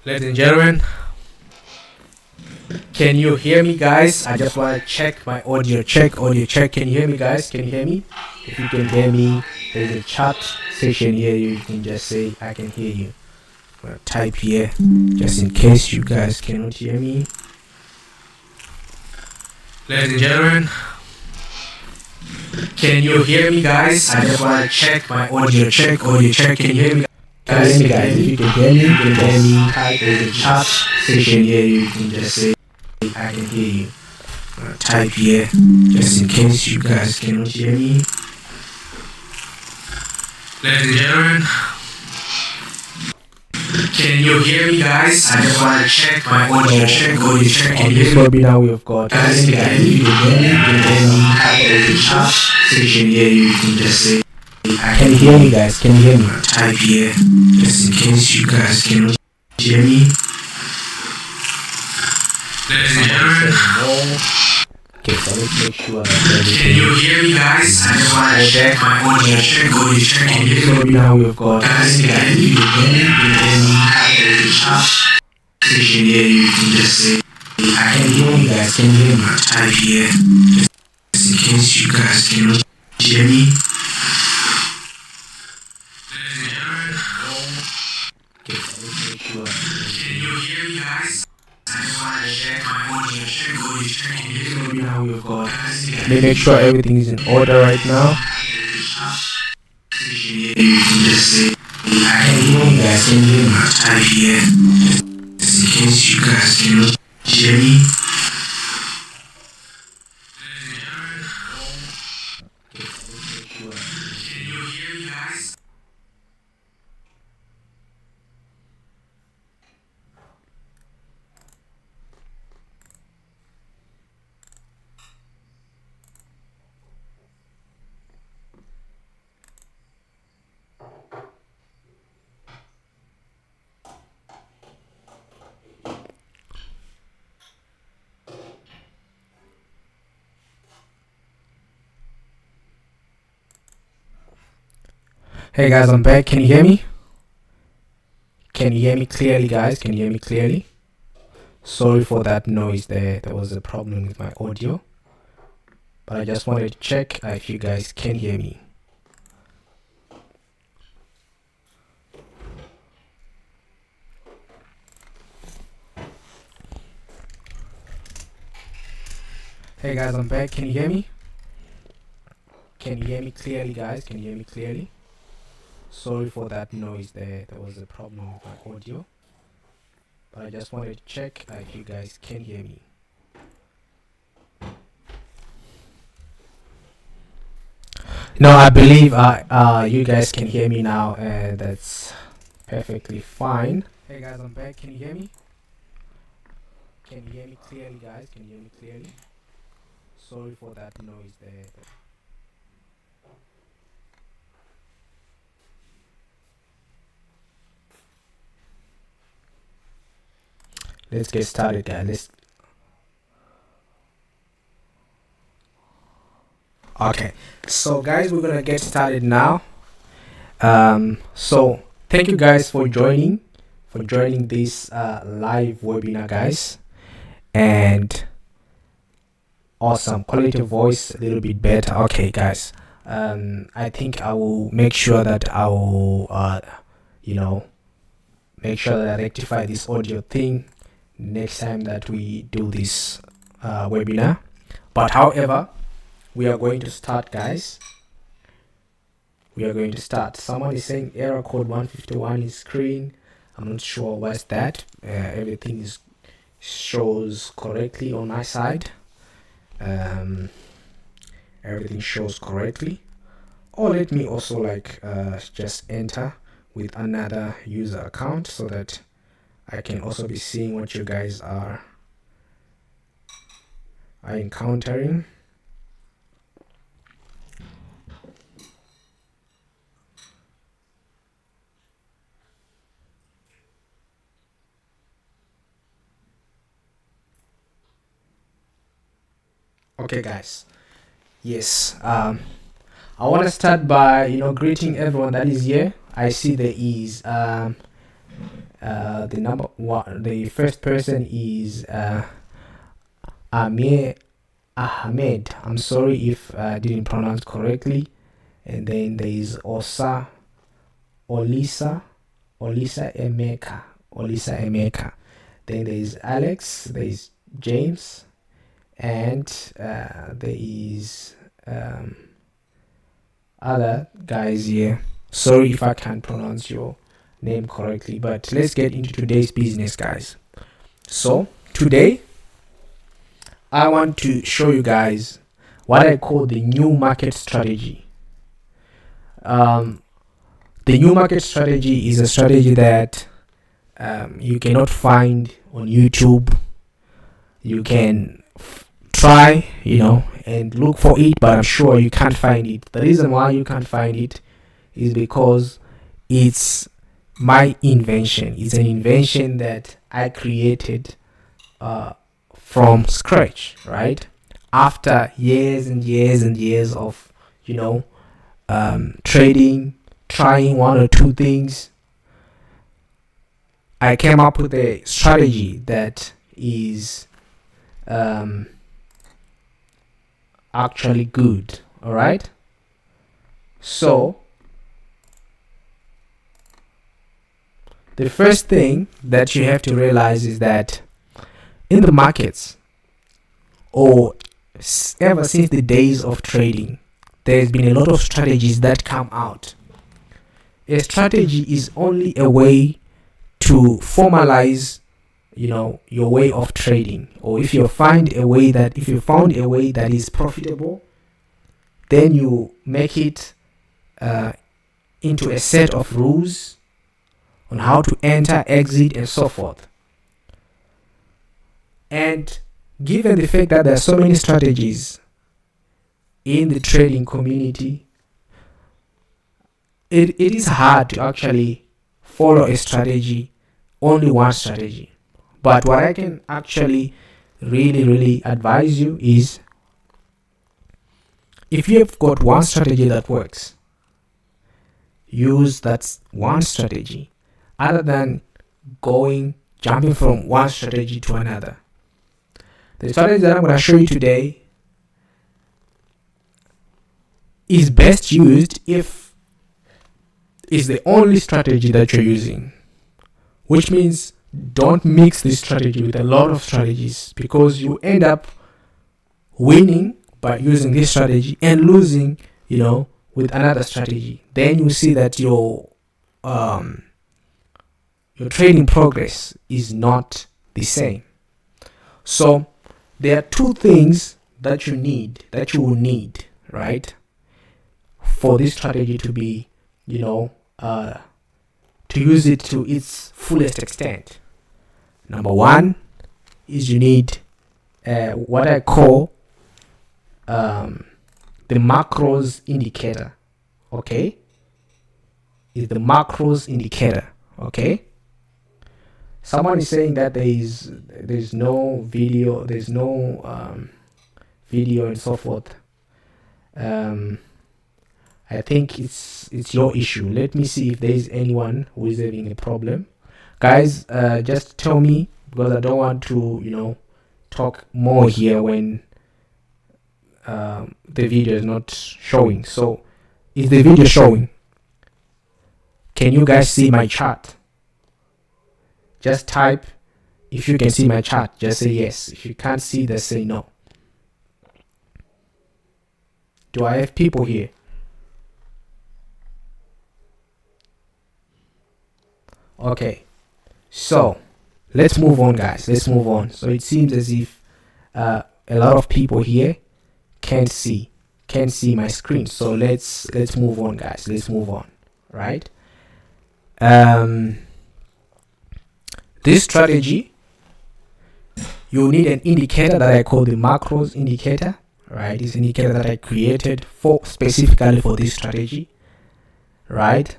Ladies and gentlemen, can you hear me, guys? I just want to check my audio check. Audio check. Can you hear me, guys? Can you hear me? If you can hear me, there's a chat section here. You can just say, I can hear you. I'm gonna type here just in case you guys cannot hear me. Ladies and gentlemen, can you hear me, guys? I just want to check my audio check. Audio check. Can you hear me? Guys, if you can hear me, type in the chat section here. You can just say, I can hear you. I'm gonna type here just in case you guys cannot hear me. Ladies and gentlemen, can you hear me, guys? I just want to check my audio check. Audio check. On this webinar, we've got guys, if you can hear me, type in the chat section here. You can just say, can you hear me, guys? Can you hear me? Type here just in case you guys cannot hear me. Ladies and gentlemen, okay, so let's make sure that everything. Can you hear me, guys? I just want to check my audio check. Audio check. On this webinar, we've got guys, if you can hear me, type in the chat section here. You can just say, I can hear me, guys. Can you hear me? Type here just in case you guys cannot hear me. Okay, so let's make sure. Can you hear me, guys? I just want to check my audio check. Audio check. On this webinar, we've got. Let me make sure everything is in order right now. You can just say, I can hear you guys. Can you hear me? Type here just in case you guys cannot hear me. Okay, so let's make sure. Can you hear me, guys? Hey guys, I'm back. Can you hear me? Can you hear me clearly, guys? Can you hear me clearly? Sorry for that noise there. There was a problem with my audio. But I just wanted to check if you guys can hear me. Hey guys, I'm back. Can you hear me? Can you hear me clearly, guys? Can you hear me clearly? Sorry for that noise there. There was a problem with my audio. But I just wanted to check if you guys can hear me. No, I believe you guys can hear me now, and that's perfectly fine. Hey guys, I'm back. Can you hear me? Can you hear me clearly, guys? Can you hear me clearly? Sorry for that noise there. Let's get started, guys. Okay, so guys, we're gonna get started now. So thank you guys for joining this live webinar, guys. And awesome quality of voice, a little bit better. Okay, guys. I think I will make sure that I will make sure that I rectify this audio thing next time that we do this webinar. But however, we are going to start, guys. We are going to start. Someone is saying error code 151 is screen. I'm not sure what's that. Everything shows correctly on my side. Everything shows correctly. Or let me also just enter with another user account so that I can also be seeing what you guys are encountering. Okay guys, yes, I want to start by greeting everyone that is here. I see there is the number one, the first person is Amir Ahmed. I'm sorry if I didn't pronounce correctly. And then there is Olisa Emeka. Then there is Alex, there is James, and there is other guys here. Sorry if I can't pronounce your name correctly, but let's get into today's business, guys. So today I want to show you guys what I call the new market strategy. The new market strategy is a strategy that you cannot find on YouTube. You can try, and look for it, but I'm sure you can't find it. The reason why you can't find it is because it's my invention. It's an invention that I created from scratch, right? After years and years and years of trading, trying one or two things, I came up with a strategy that is actually good. All right, so the first thing that you have to realize is that in the markets, or ever since the days of trading, there's been a lot of strategies that come out. A strategy is only a way to formalize your way of trading, or if you found a way that is profitable, then you make it into a set of rules on how to enter, exit, and so forth. And given the fact that there are so many strategies in the trading community, it is hard to actually follow a strategy, only one strategy. But what I can actually really advise you is, if you have got one strategy that works, use that one strategy, other than jumping from one strategy to another. The strategy that I'm going to show you today is best used if it's the only strategy that you're using, which means don't mix this strategy with a lot of strategies, because you end up winning by using this strategy and losing with another strategy. Then you see that your trading progress is not the same. So there are two things that you will need, right, for this strategy to be to use it to its fullest extent. Number one is you need what I call the macros indicator. Okay, is the macros indicator. Okay, someone is saying that there's no video, video and so forth. I think it's your issue. Let me see if there is anyone who is having a problem. Guys, just tell me, because I don't want to talk more here when the video is not showing. So is the video showing? Can you guys see my chart? Just type if you can see my chart. Just say yes. If you can't see, just say no. Do I have people here? Okay, so let's move on, guys. Let's move on. So it seems as if a lot of people here can't see my screen. So let's move on, guys. Let's move on, right? this strategy, you need an indicator that I call the macros indicator, right? This indicator that I created specifically for this strategy, right?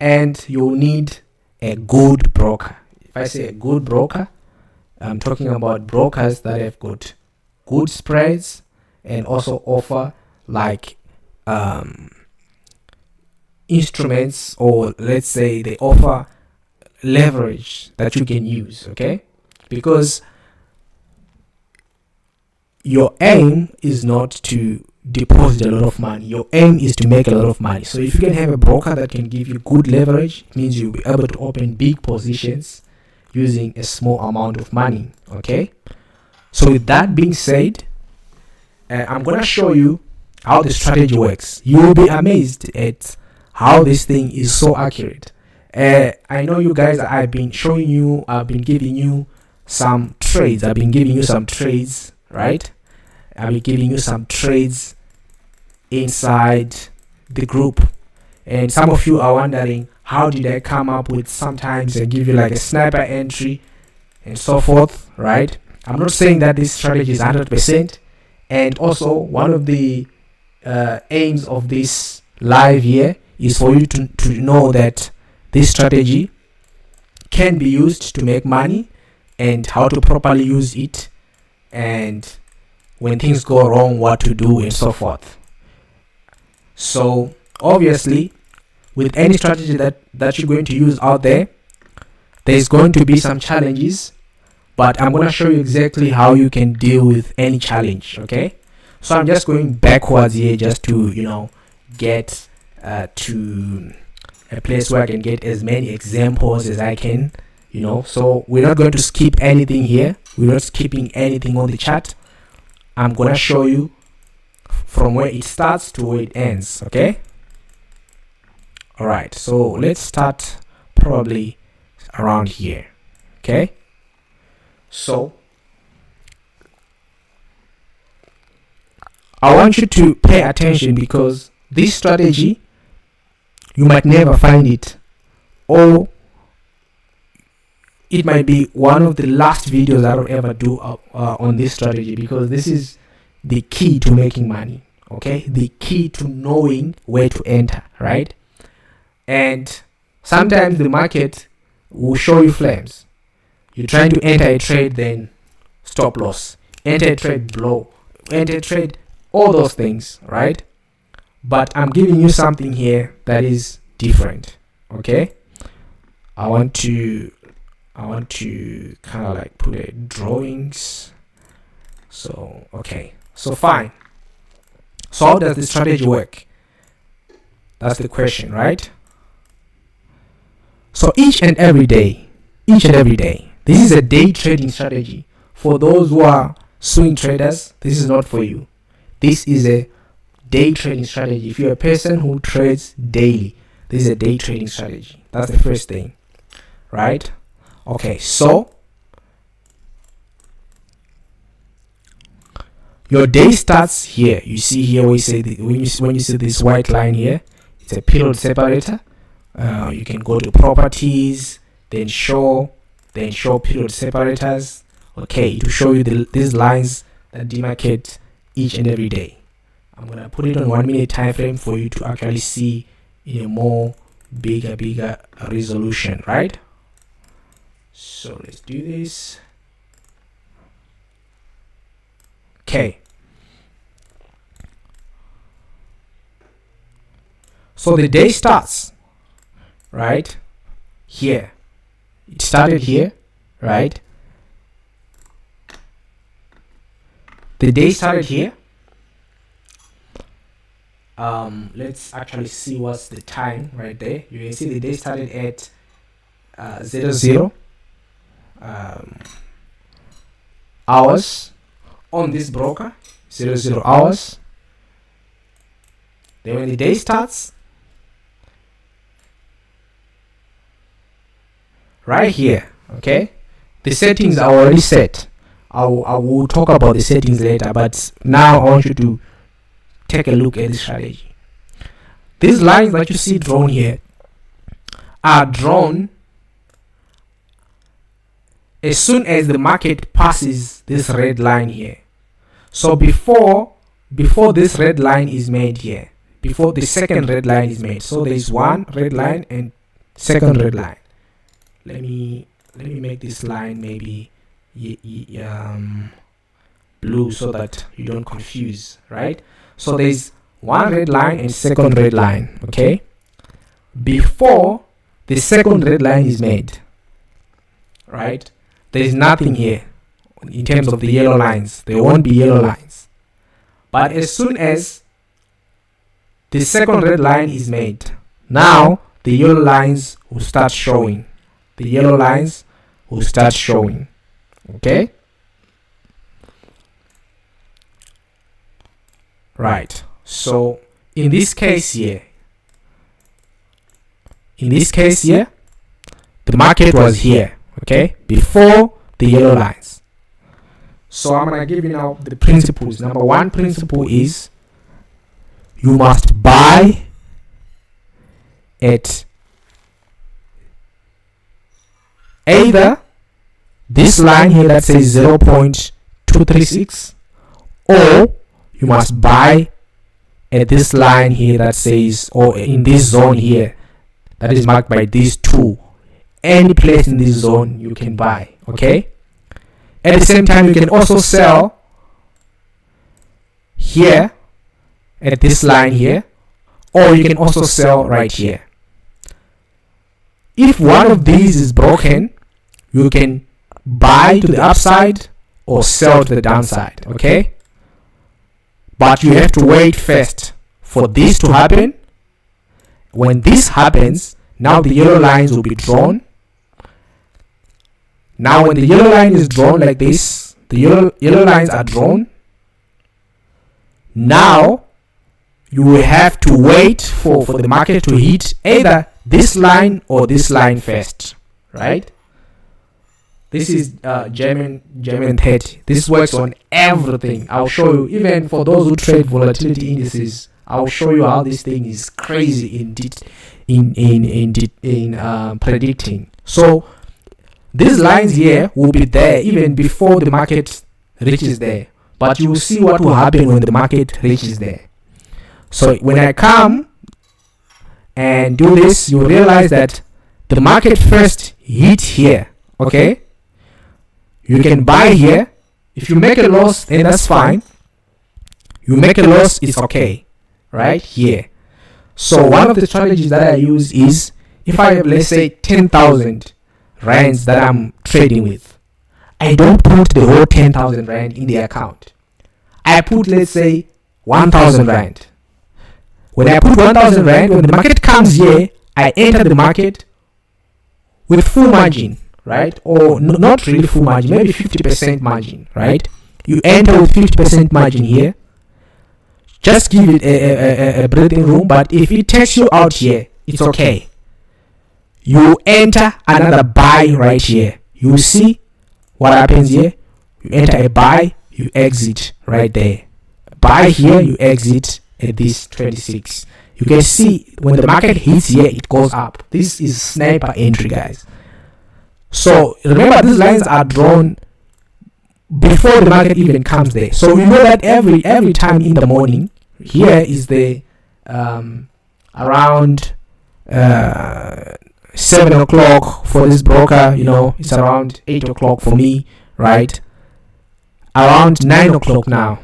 And you'll need a good broker. If I say a good broker, I'm talking about brokers that have got good spreads and also offer like instruments, or let's say they offer leverage that you can use, okay? Because your aim is not to deposit a lot of money. Your aim is to make a lot of money. So if you can have a broker that can give you good leverage, it means you'll be able to open big positions using a small amount of money, okay? So with that being said, I'm going to show you how the strategy works. You will be amazed at how this thing is so accurate. I know you guys, I've been giving you some trades. Right? I've been giving you some trades inside the group. And some of you are wondering, how did I come up with, sometimes I give you like a sniper entry and so forth, right? I'm not saying that this strategy is 100%. And also, one of the aims of this live here is for you to know that this strategy can be used to make money, and how to properly use it, and when things go wrong, what to do, and so forth. So obviously, with any strategy that you're going to use out there, there's going to be some challenges, but I'm going to show you exactly how you can deal with any challenge, okay? So I'm just going backwards here just to, get to a place where I can get as many examples as I can, So we're not going to skip anything here. We're not skipping anything on the chart. I'm going to show you from where it starts to where it ends, okay? All right, so let's start probably around here, okay? So I want you to pay attention, because this strategy, you might never find it, or it might be one of the last videos that I'll ever do on this strategy, because this is the key to making money, okay? The key to knowing where to enter, right? And sometimes the market will show you flames. You're trying to enter a trade, then stop loss. Enter a trade, blow. Enter a trade, all those things, right? But I'm giving you something here that is different, okay? I want to kind of like put a drawings. So okay, so fine. So how does the strategy work? That's the question, right? So each and every day, this is a day trading strategy. For those who are swing traders, this is not for you. This is a day trading strategy. If you're a person who trades daily, this is a day trading strategy. That's the first thing, right? Okay, so your day starts here. You see here, we say when you see this white line here, it's a period separator. You can go to properties, then show period separators, okay, to show you these lines that demarcate each and every day. I'm gonna put it on 1 minute time frame for you to actually see in a more bigger resolution, right? So let's do this. Okay, so the day starts right here. It started here, right? The day started here. Let's actually see what's the time right there. You can see the day started at 00 hours on this broker, 00 hours. Then when the day starts, right here, okay, the settings are already set. I will talk about the settings later, but now I want you to take a look at the strategy. These lines that you see drawn here are drawn as soon as the market passes this red line here. So before this red line is made here, before the second red line is made, so there is one red line and second red line. Let me make this line maybe blue so that you don't confuse, right? So there is one red line and second red line, okay? Before the second red line is made, right, there is nothing here in terms of the yellow lines. There won't be yellow lines. But as soon as the second red line is made, now the yellow lines will start showing. The yellow lines will start showing, okay? Right. So in this case here, the market was here, okay, before the yellow lines. So I'm gonna give you now the principles. Number one principle is you must buy at either this line here that says 0.236, or you must buy at this line here that says, or in this zone here that is marked by these two. Any place in this zone you can buy, okay? At the same time, you can also sell here at this line here, or you can also sell right here. If one of these is broken, you can buy to the upside or sell to the downside, okay? But you have to wait first for this to happen. When this happens, now the yellow lines will be drawn. Now when the yellow line is drawn like this, the yellow lines are drawn. Now you will have to wait for the market to hit either this line or this line first, right? This is German 30. This works on everything. I'll show you, even for those who trade volatility indices, I'll show you how this thing is crazy in predicting. So these lines here will be there even before the market reaches there, but you will see what will happen when the market reaches there. So when I come and do this, you realize that the market first hit here, okay? You can buy here. If you make a loss, then that's fine. You make a loss, it's okay, right here. So one of the strategies that I use is, if I have, let's say, 10,000 rands that I'm trading with, I don't put the whole 10,000 rand in the account. I put, let's say, 1,000 rand. When I put 1,000 rand, when the market comes here, I enter the market with full margin, right? Or not really full margin, maybe 50% margin, right? You enter with 50% margin here. Just give it a breathing room, but if it takes you out here, it's okay. You enter another buy right here. You see what happens here. You enter a buy, you exit right there. Buy here, you exit at this 26. You can see when the market hits here, it goes up. This is sniper entry, guys. So remember, these lines are drawn before the market even comes there. So you know that every time in the morning, here is the around 7 o'clock for this broker, it's around 8 o'clock for me, right? Around 9 o'clock now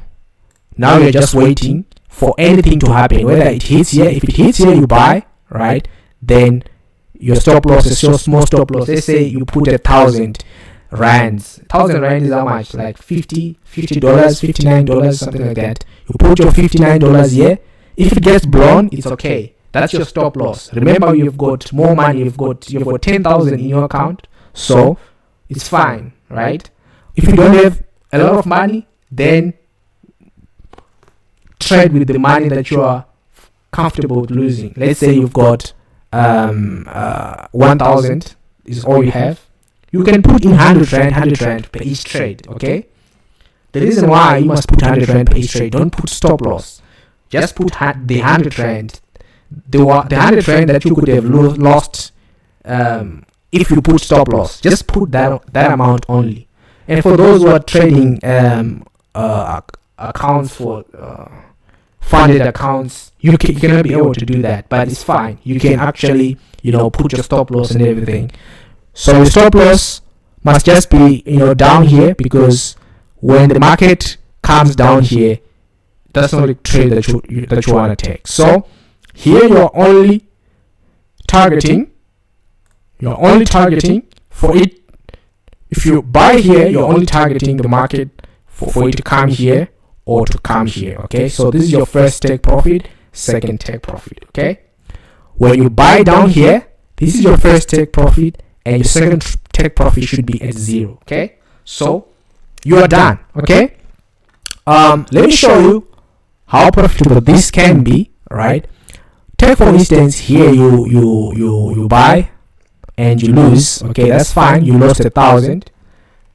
you're just waiting for anything to happen, whether it hits here. If it hits here, you buy, right? Then your stop loss is your small stop loss. Let's say you put 1,000 rands. 1,000 rand is how much? Like $50, $59, something like that. You put your $59 here. If it gets blown, it's okay. That's your stop loss. Remember, you've got more money. You've got 10,000 in your account, so it's fine, right? If you don't have a lot of money, then trade with the money that you are comfortable with losing. Let's say you've got 1,000 is all you have. You can put in 100 rand per each trade, okay? The reason why you must put 100 rand per each trade, don't put stop loss. Just put the 100 rand. The 100 rand that you could have lost if you put stop loss, just put that amount only. And for those who are trading accounts for funded accounts, you cannot be able to do that, but it's fine. You can actually, put your stop loss and everything. So your stop loss must just be, down here, because when the market comes down here, that's not the trade that you want to take. So here you're only targeting for it. If you buy here, you're only targeting the market for it to come here or to come here. Okay, so this is your first take profit, second take profit. Okay, when you buy down here, this is your first take profit, and your second take profit should be at 0. Okay, so you are done. Okay, let me show you how profitable this can be. Right, take for instance here, you buy and you lose. Okay, that's fine. You lost 1,000,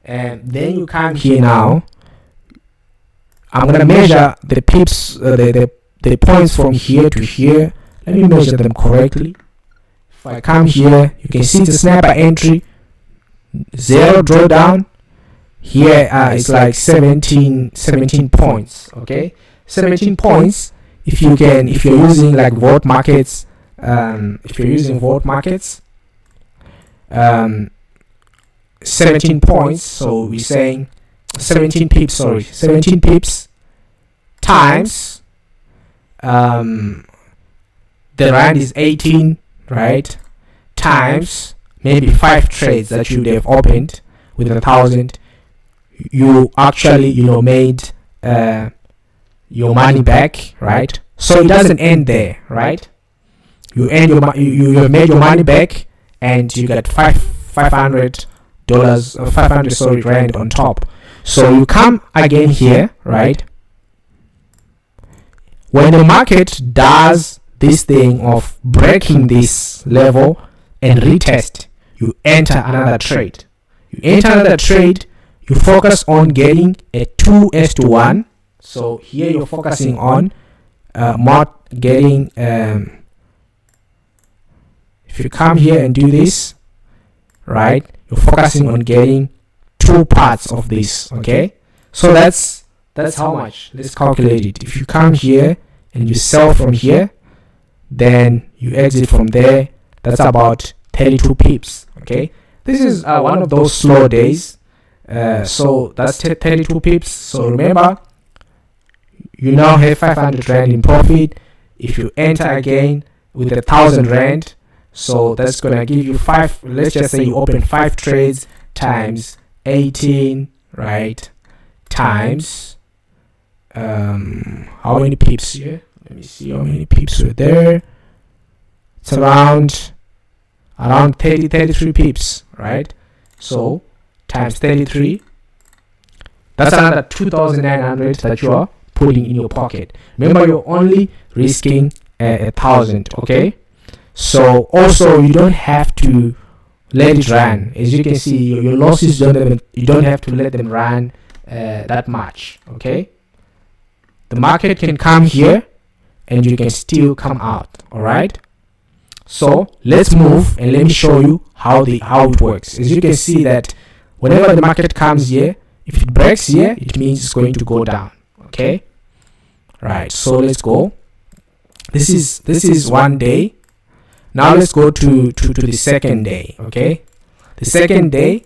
and then you come here now. I'm gonna measure the pips, the points from here to here. Let me measure them correctly. If I come here, you can see the snapper entry, 0 drawdown. Here it's like 17 points. Okay, 17 points. If you're using like Vault Markets, 17 points, so we're saying 17 pips, 17 pips times the rand is 18, right, times maybe 5 trades that you would have opened with 1,000. You actually made your money back, right? So it doesn't end there, right? You have made your money back, and you got $500 rand on top. So you come again here, right? When the market does this thing of breaking this level and retest, you enter another trade. You focus on getting a 2:1. So here you're focusing on not getting, if you come here and do this, right, you're focusing on getting 2 parts of this. Okay, so that's how much. Let's calculate it. If you come here and you sell from here, then you exit from there, that's about 32 pips. Okay, this is one of those slow days, so that's 32 pips. So remember, you now have 500 rand in profit. If you enter again with 1,000 rand, so that's gonna give you 5. Let's just say you open 5 trades times 18, right, times how many pips here? Let me see how many pips were there. It's around 33 pips, right? So times 33, that's another 2,900 that you are putting in your pocket. Remember, you're only risking 1,000. Okay, so also you don't have to let it run. As you can see, your losses you don't have to let them run that much. Okay, the market can come here and you can still come out. All right, so let's move and let me show you how it works. As you can see that whenever the market comes here, if it breaks here, it means it's going to go down. Okay, right, so let's go. This is one day. Now let's go to the second day. Okay, the second day,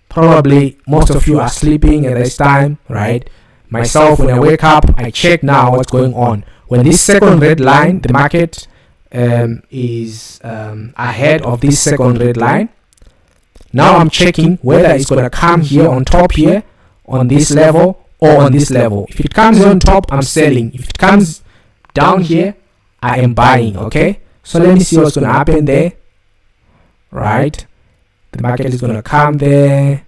probably most of you are sleeping at this time, right? Myself, when I wake up, I check now what's going on. When this second red line, the market is ahead of this second red line. Now I'm checking whether it's gonna come here on top here on this level or on this level. If it comes on top, I'm selling. If it comes down here, I am buying. Okay, so let me see what's gonna happen there. Right, the market is gonna come there.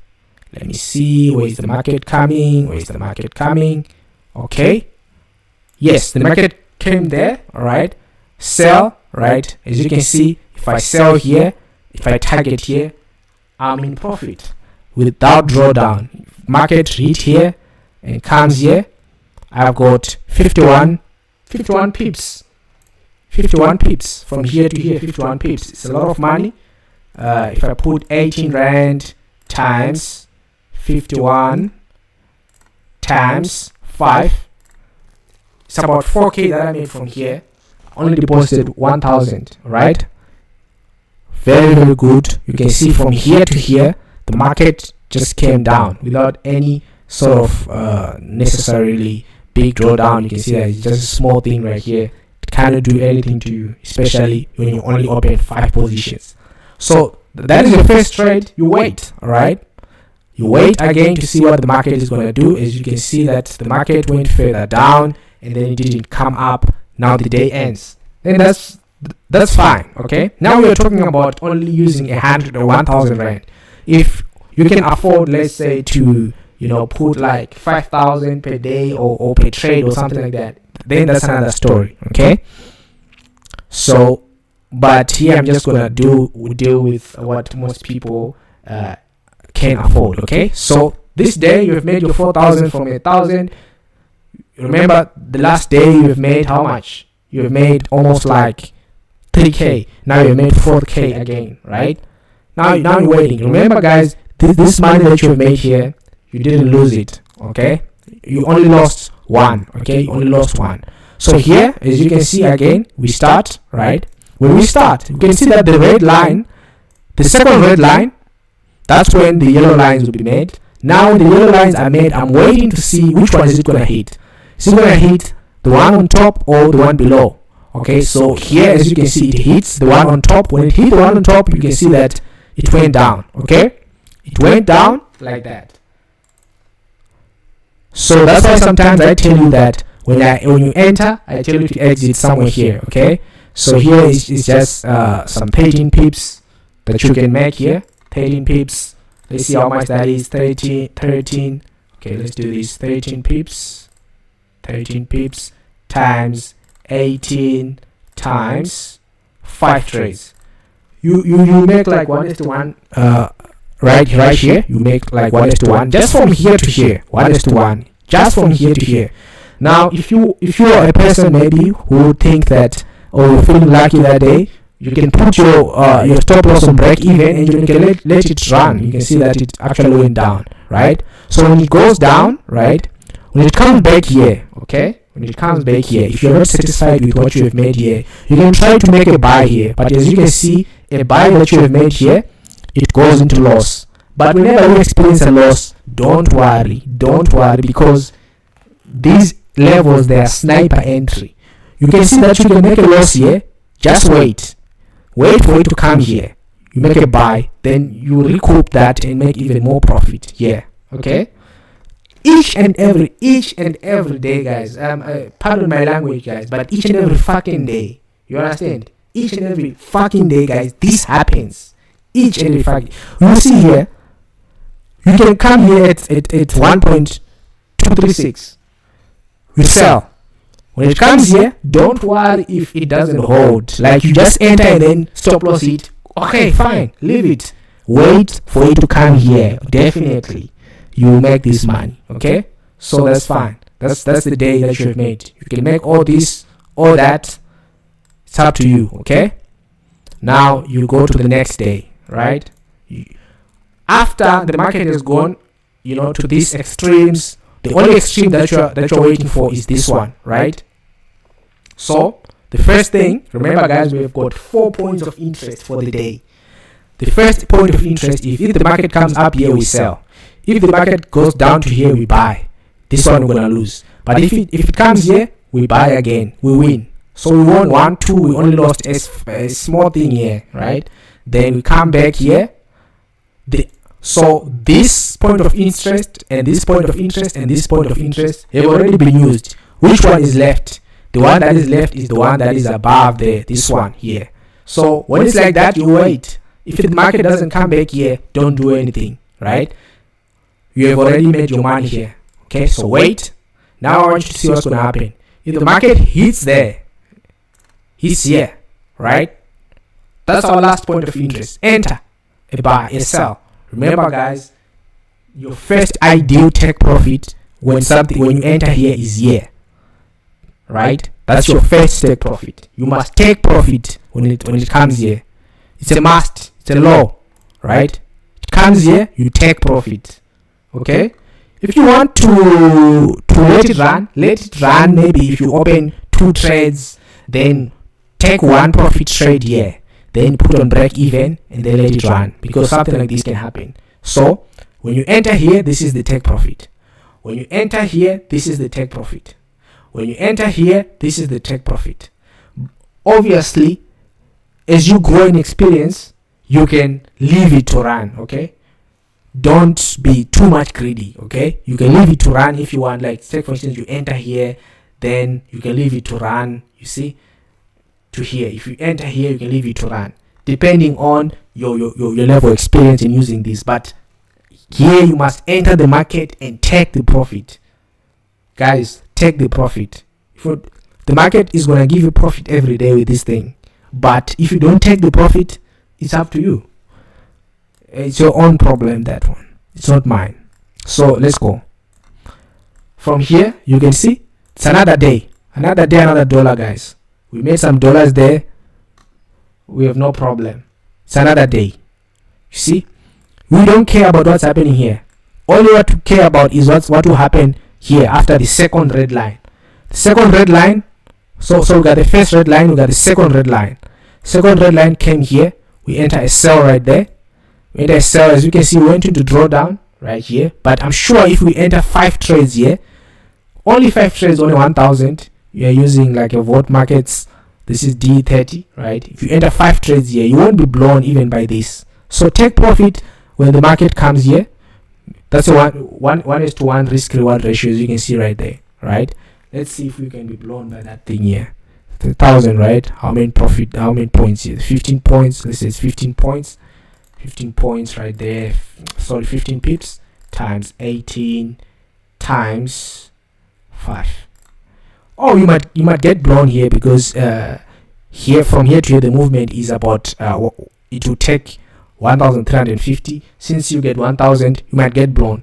Let me see, where is the market coming? Okay, yes, the market came there. All right, sell. Right, as you can see, if I sell here, if I target here, I'm in profit without drawdown. Market hit here and comes here, I've got 51 pips 51 pips from here to here. 51 pips. It's a lot of money. If I put 18 rand times 51 times 5, it's about 4k that I made from here. Only deposited 1,000, right? Very, very good. You can see from here to here, the market just came down without any sort of necessarily big drawdown. You can see that it's just a small thing right here. It cannot do anything to you, especially when you only open 5 positions. So that is your first trade. You wait, all right? You wait again to see what the market is going to do. As you can see that the market went further down and then it didn't come up. Now the day ends. Then that's fine, okay? Now we are talking about only using 100 or 1,000 rand. If you can afford, let's say, to put like 5,000 per day or per trade or something like that, then that's another story, okay? So, but here I'm just gonna deal with what most people can afford, okay? So this day you've made your 4,000 from 1,000. Remember the last day you've made how much? You've made almost like 3k. Now you made 4k again, right? Now you're waiting. Remember, guys, this money that you have made here, you didn't lose it, okay? You only lost one, okay? You only lost one. So here, as you can see again, we start, right? When we start, you can see that the red line, the second red line, that's when the yellow lines will be made. Now the yellow lines are made. I'm waiting to see which one is it going to hit. Is it going to hit the one on top or the one below? Okay, so here, as you can see, it hits the one on top. When it hit the one on top, you can see that it went down, okay? It went down like that. So that's why sometimes I tell you that when you enter, I tell you to exit somewhere here, okay? So here is just some 13 pips that you can make here. 13 pips. Let's see how much that is. 13. Okay, let's do this. 13 pips. 13 pips times 18 times 5 trades. You make like 1:1. Right here, you make like 1:1 just from here to here. 1:1 just from here to here. Now, if you are a person maybe who would think that, or you're feeling lucky that day, you can put your stop loss on break even and you can let it run. You can see that it actually went down, right? So when it goes down, right, when it comes back here, okay, when it comes back here, if you're not satisfied with what you have made here, you can try to make a buy here. But as you can see, a buy that you have made here, it goes into loss. But whenever you experience a loss, don't worry, because these levels, they are sniper entry. You can see that you can make a loss here. Just wait for it to come here. You make a buy, then you recoup that and make even more profit here, okay? Each and every day, guys, pardon my language, guys, but each and every fucking day, you understand? Each and every fucking day, guys, this happens. Each and every fucking, you see here, you can come here at 1.236. You sell. When it comes here, don't worry if it doesn't hold. Like, you just enter and then stop loss it. Okay, fine, leave it. Wait for it to come here. Definitely, you will make this money. Okay, so that's fine. That's the day that you have made. You can make all this, all that. It's up to you. Okay. Now you go to the next day, right? After the market has gone, to these extremes, the only extreme that you're waiting for is this one, right? So the first thing, remember, guys, we have got 4 points of interest for the day. The first point of interest, if the market comes up here, we sell. If the market goes down to here, we buy. This one we're gonna lose. But if it comes here, we buy again, we win. So we won 1, 2, we only lost a small thing here, right? Then we come back here. So this point of interest and this point of interest and this point of interest have already been used. Which one is left? The one that is left is the one that is above this one here. So when it's like that, you wait. If the market doesn't come back here, don't do anything, right? You have already made your money here. Okay, so wait. Now I want you to see what's going to happen. If the market hits there, hits here, right? That's our last point of interest. Enter a buy, a sell. Remember, guys, your first ideal take profit when you enter here is here. right? That's your first take profit. You must take profit when it comes here. It's a must. It's a law, right? It comes here, you take profit. Okay. If you want to let it run. Maybe if you open 2 trades, then take 1 profit trade here, then put on break even, and then let it run, because something like this can happen. So when you enter here, this is the take profit. When you enter here, this is the take profit. When you enter here, this is the take profit. Obviously, as you grow in experience, you can leave it to run. Okay, don't be too much greedy. Okay, you can leave it to run if you want. Like, say for instance, you enter here, then you can leave it to run. You see, to here. If you enter here, you can leave it to run, depending on your level of experience in using this. But here you must enter the market and take the profit. Guys, take the profit. The market is gonna give you profit every day with this thing, but if you don't take the profit, it's up to you. It's your own problem, that one. It's not mine. So let's go. From here, you can see it's another day, another dollar, guys. We made some dollars there. We have no problem. It's another day. You see, we don't care about what's happening here. Only what we care about is what will happen here after the second red line. The second red line. So we got the first red line. We got the second red line. Second red line came here. We enter a sell right there. We enter a sell. As you can see, we went into drawdown right here. But I'm sure if we enter 5 trades here, only 5 trades, only 1,000. You are using like a vote markets. This is D30, right? If you enter 5 trades here, you won't be blown even by this. So take profit when the market comes here. That's a 1:1 risk reward ratio, as you can see right there, right? Let's see if we can be blown by that thing here. 1,000, right? How many points here? 15 points. Let's say it's 15 points. 15 points right there. Sorry, 15 pips times 18 times 5. Oh, you might get blown here, because here, from here to here, the movement is about it will take 1,350. Since you get 1,000, you might get blown.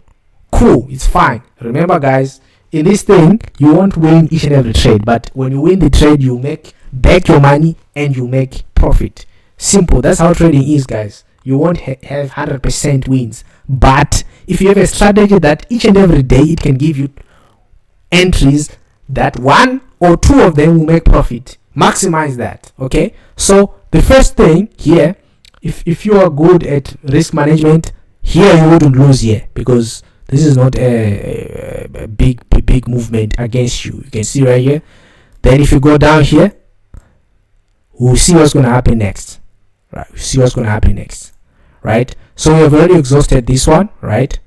Cool, it's fine. Remember, guys, in this thing, you won't win each and every trade, but when you win the trade, you make back your money and you make profit. Simple. That's how trading is, guys. You won't have 100% wins, but if you have a strategy that each and every day it can give you entries that 1 or 2 of them will make profit, maximize that. Okay, so the first thing here, if you are good at risk management, here you wouldn't lose here, because this is not a big movement against you. You can see right here. Then if you go down here, we'll see what's going to happen next. Right, we'll see what's going to happen next. Right, so we have already exhausted this one. Right,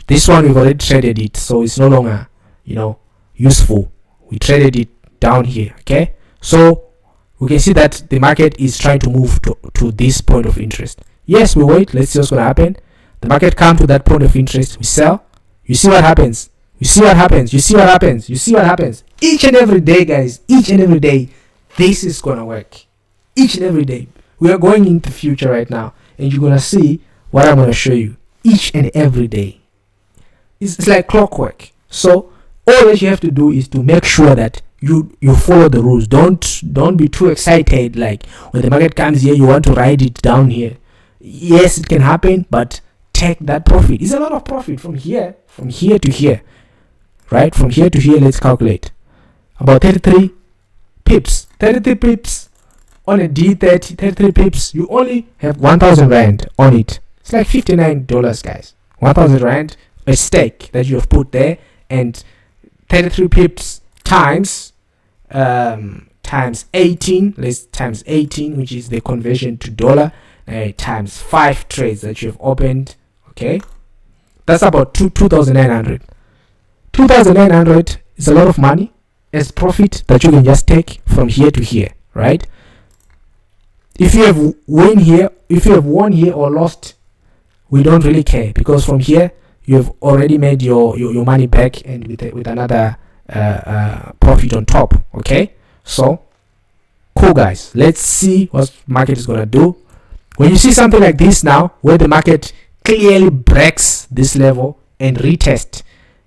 this one we've already traded it, so it's no longer, useful. We traded it down here. Okay, so we can see that the market is trying to move to this point of interest. Yes, we wait. Let's see what's going to happen. The market comes to that point of interest. We sell. You see what happens. You see what happens. You see what happens. You see what happens. Each and every day, guys. Each and every day, this is going to work. Each and every day. We are going into the future right now, and you're going to see what I'm going to show you. Each and every day. It's like clockwork. So all that you have to do is to make sure that you follow the rules. Don't be too excited, like when the market comes here you want to ride it down here. Yes, it can happen, but take that profit. It's a lot of profit from here to here, right? From here to here, let's calculate about 33 pips on a D30. 33 pips, you only have 1,000 rand on it. It's like $59, guys. 1,000 rand, a stake that you have put there, and 33 pips times 18. Let's times 18, which is the conversion to dollar, times 5 trades that you have opened. Okay, that's about 2,900. 2,900 is a lot of money as profit that you can just take from here to here, right? If you have won here or lost, we don't really care, because from here you have already made your money back, and with another profit on top. Okay, so cool, guys. Let's see what market is gonna do. When you see something like this now, where the market clearly breaks this level and retest,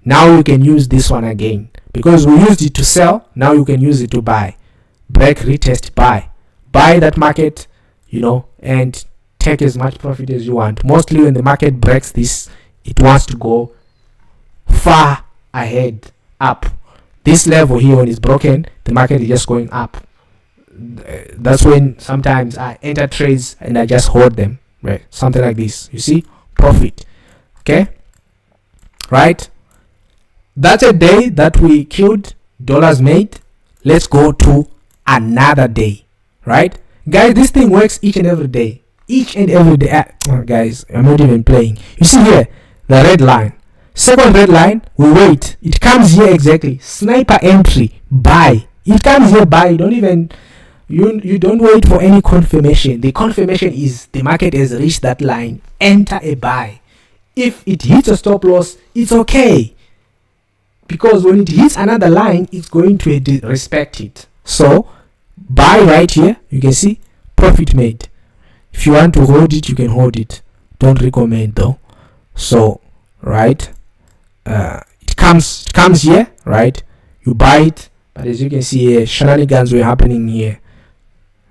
now you can use this one again. because we used it to sell. Now you can use it to buy. Break, retest, buy that market, and take as much profit as you want. Mostly when the market breaks this, it wants to go far ahead, up. This level here, when it's broken, the market is just going up. That's when sometimes I enter trades and I just hold them, right? Something like this. You see, profit. Okay, right? That's a day that we killed, dollars made. Let's go to another day, right? Guys, this thing works each and every day. Guys, I'm not even playing. You see here, the red line, second red line, we wait. It comes here exactly. Sniper entry, buy. It comes here, buy. You don't wait for any confirmation. The confirmation is the market has reached that line. Enter a buy. If it hits a stop loss, it's okay, because when it hits another line, it's going to respect it. So buy right here. You can see profit made. If you want to hold it, you can hold it. Don't recommend though. So right, it comes here, right? You buy it, but as you can see here, shenanigans were happening here.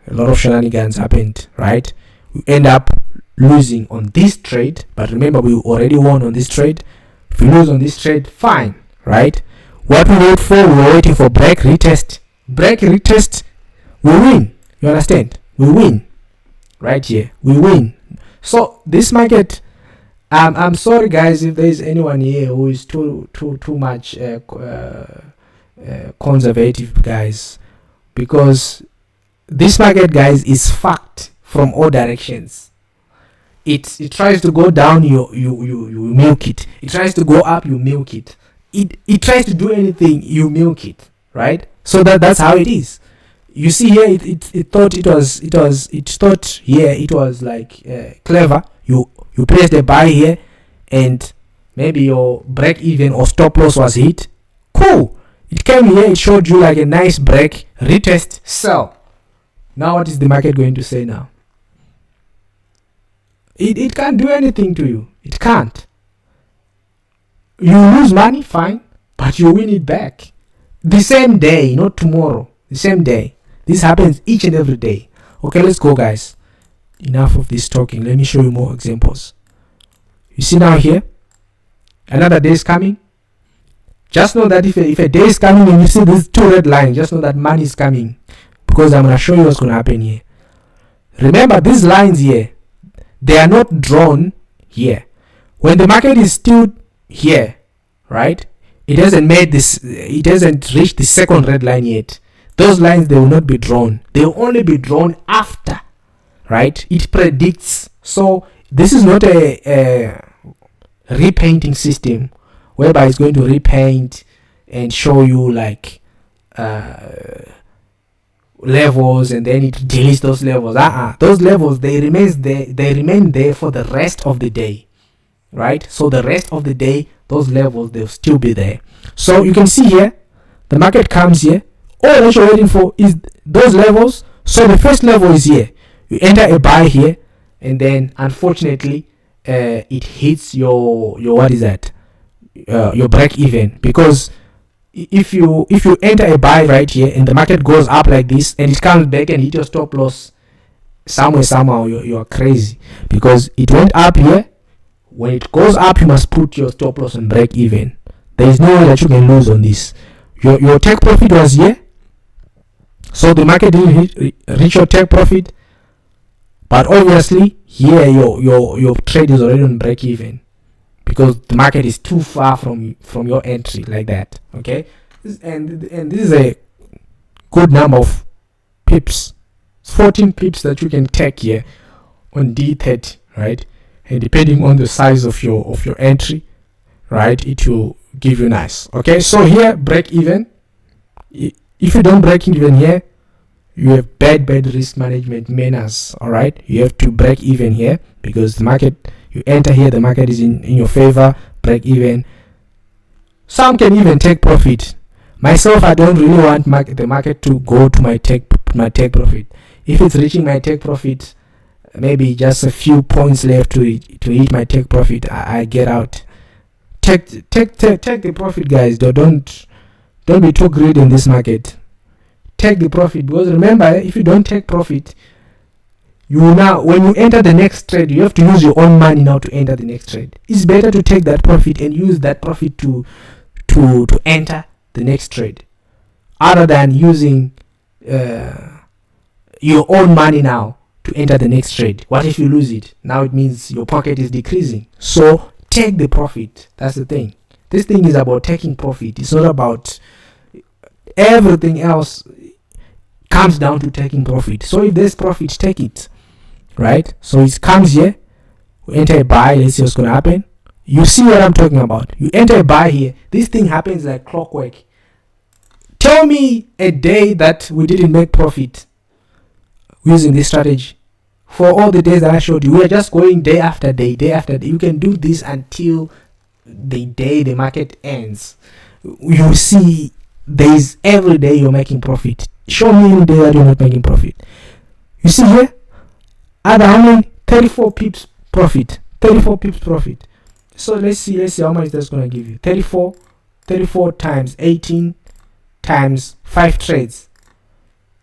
A lot of shenanigans happened, right? We end up losing on this trade, but remember, we already won on this trade. If we lose on this trade, fine, right? What we wait for, we were waiting for break, retest. Break, retest, we win. You understand? We win right here. We win. So this market, I'm sorry guys if there is anyone here who is too much conservative, guys, because this market, guys, is fucked from all directions. It tries to go down, you milk it. It tries to go up, you milk it. It tries to do anything, you milk it, right? So that's how it is. You see here, it thought it was like clever. You placed a buy here, and maybe your break even or stop loss was hit. Cool. It came here, it showed you like a nice break, retest, sell. Now what is the market going to say now? It can't do anything to you. It can't. You lose money, fine, but you win it back. The same day, not tomorrow. The same day. This happens each and every day. Okay, let's go, guys. Enough of this talking. Let me show you more examples. You see now here, another day is coming. Just know that if a day is coming and you see these two red lines, just know that money is coming, because I'm going to show you what's going to happen here. Remember, these lines here, they are not drawn here. When the market is still here, right, it hasn't reached the second red line yet. Those lines, they will not be drawn. They will only be drawn after, right? It predicts. So this is not a repainting system whereby it's going to repaint and show you like levels, and then it deletes those levels. Those levels, they remain there for the rest of the day, right? So the rest of the day, those levels, they'll still be there. So you can see here, the market comes here. All that you're waiting for is those levels. So the first level is here. You enter a buy here, and then unfortunately it hits your what is that, your break even, because if you enter a buy right here and the market goes up like this and it comes back and hit your stop loss somehow, you're crazy, because it went up here. When it goes up, you must put your stop loss and break even. There is no way that you can lose on this. Your take profit was here, so the market didn't reach your take profit, but obviously here your trade is already on break even, because the market is too far from your entry like that. Okay, and this is a good number of pips, 14 pips that you can take here on D30, right? And depending on the size of your entry, right, it will give you nice. Okay, so here break even. If you don't break even here, you have bad risk management manners. All right, you have to break even here, because the market, you enter here, the market is in your favor. Break even. Some can even take profit. Myself, I don't really want the market to go to my take profit. If it's reaching my take profit, maybe just a few points left to hit my take profit, I get out. Take the profit, guys. Don't Don't be too greedy in this market. Take the profit, because remember, if you don't take profit, you now, when you enter the next trade, you have to use your own money now to enter the next trade. It's better to take that profit and use that profit to enter the next trade, other than using your own money now to enter the next trade. What if you lose it? Now it means your pocket is decreasing. So take the profit. That's the thing. This thing is about taking profit. It's not about everything else. Comes down to taking profit. So if there's profit, take it, right? So it comes here, we enter a buy. Let's see what's gonna happen. You see what I'm talking about. You enter a buy here. This thing happens like clockwork. Tell me a day that we didn't make profit using this strategy. For all the days that I showed you, we are just going day after day, day after day. You can do this until the day the market ends. You see, there's every day you're making profit. Show me any day that you're not making profit. You see here, at how many? 34 pips profit. 34 pips profit. So let's see how much that's gonna give you. 34 times 18 times 5 trades.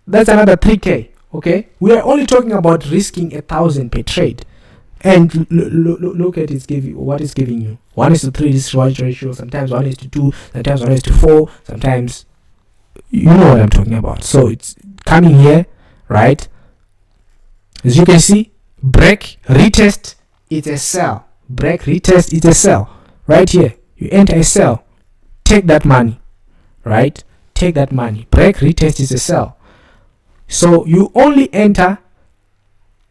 That's another 3k. Okay, we are only talking about risking 1,000 per trade, and look at what it's giving you. 1:3 this ratio. Sometimes 1:2. Sometimes 1:4. Sometimes, you know what I'm talking about. So it's coming here, right? As you can see, break, retest, it's a sell. Break, retest, it's a sell. Right here, you enter a sell, take that money, right? Take that money. Break, retest is a sell. So you only enter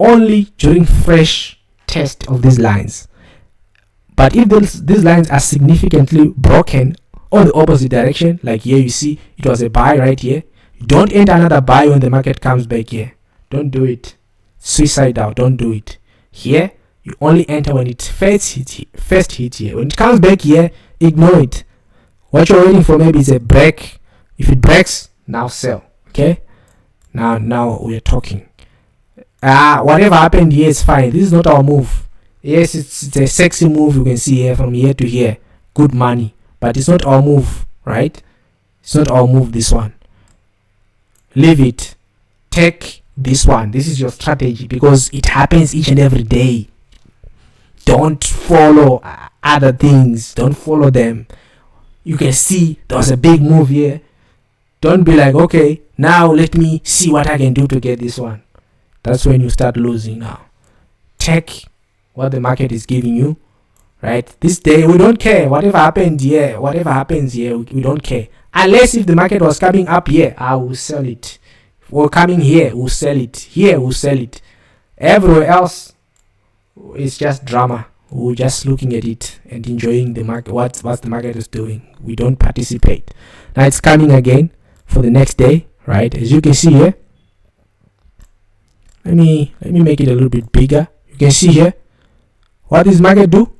only during fresh test of these lines. But if these lines are significantly broken or the opposite direction, like here you see it was a buy right here, don't enter another buy when the market comes back here. Don't do it. Suicide out. Don't do it. Here you only enter when it first hit here. When it comes back here, ignore it. What you're waiting for maybe is a break. If it breaks, now sell. Okay. Now we are talking. Whatever happened here is fine. This is not our move. Yes, it's a sexy move. You can see here from here to here, good money. But it's not our move, right? It's not our move. This one, leave it. Take this one. This is your strategy, because it happens each and every day. Don't follow other things. Don't follow them. You can see there was a big move here. Don't be like, okay, now let me see what I can do to get this one. That's when you start losing now. Take what the market is giving you, right? This day, we don't care. Whatever happens here, we don't care. Unless if the market was coming up here, I will sell it. Or coming here, we'll sell it. Here, we'll sell it. Everywhere else, it's just drama. We're just looking at it and enjoying the market. What the market is doing. We don't participate. Now it's coming again for the next day, right? As you can see here, let me make it a little bit bigger. You can see here, what does market do?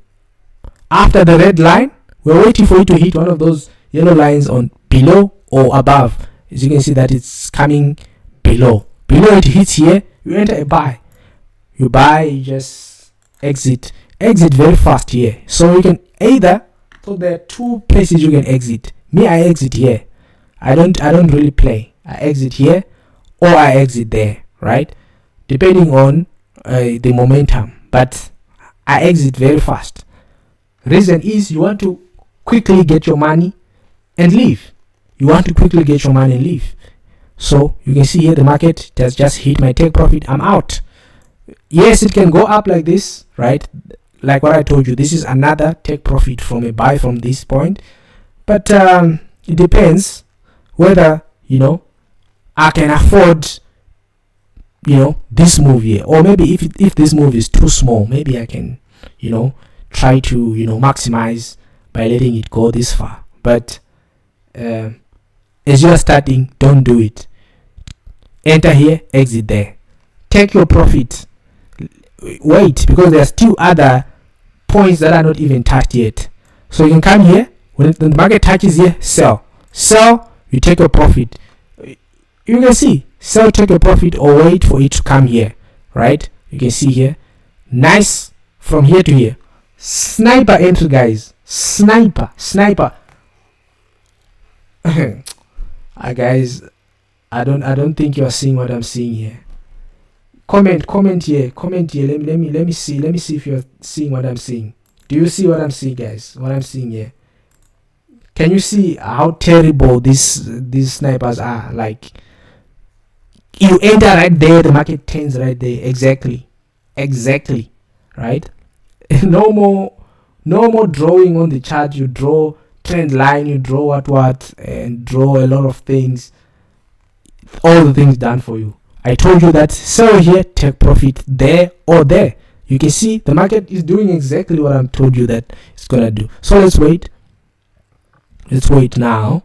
After the red line, we're waiting for it to hit one of those yellow lines on below or above. As you can see that it's coming below. Below it hits here, you enter a buy. You buy, you just exit very fast here. So you can either, so there are two places you can exit. Me, I exit here. I don't really play. I exit here or I exit there, right? Depending on the momentum. But I exit very fast. Reason is you want to quickly get your money and leave. You want to quickly get your money and leave. So you can see here the market has just hit my take profit. I'm out. Yes, it can go up like this, right? Like what I told you, this is another take profit from a buy from this point. But it depends whether, I can afford, this move here. Or maybe if this move is too small, maybe I can, try to, maximize by letting it go this far. But as you are starting, don't do it. Enter here, exit there. Take your profit. Wait, because there are still other points that are not even touched yet. So you can come here, when the market touches here, sell. Sell, you take your profit. You can see, sell, take your profit, or wait for it to come here, right? You can see here, nice from here to here. Sniper entry, guys. Sniper. Guys, I don't think you are seeing what I'm seeing here. Comment here. Let me see if you're seeing what I'm seeing. Do you see what I'm seeing, guys? What I'm seeing here? Can you see how terrible these snipers are? Like, you enter right there, the market turns right there. Exactly, right? no more drawing on the chart. You draw trend line, you draw what, and draw a lot of things. All the things done for you. I told you that sell here, take profit there or there. You can see the market is doing exactly what I'm told you that it's gonna do. So let's wait now.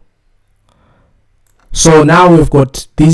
So now we've got these